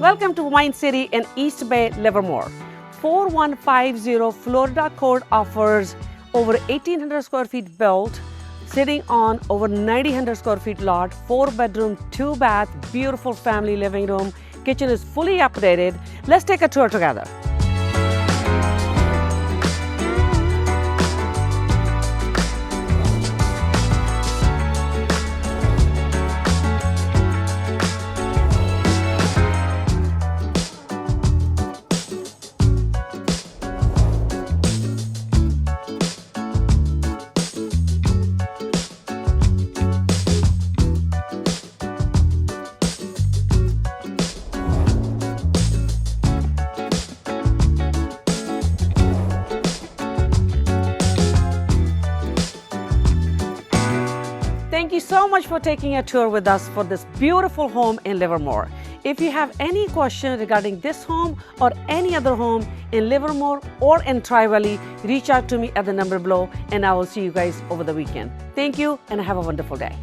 Welcome to Wine City in East Bay, Livermore. 4150 Florida code offers over 1,800 square feet built, sitting on over 900 square feet lot, 4 bedroom, 2 bath, beautiful family living room. Kitchen is fully updated. Let's take a tour together. Thank you so much for taking a tour with us for this beautiful home in Livermore. If you have any questions regarding this home or any other home in Livermore or in Tri-Valley, reach out to me at the number below and I will see you guys over the weekend. Thank you and have a wonderful day.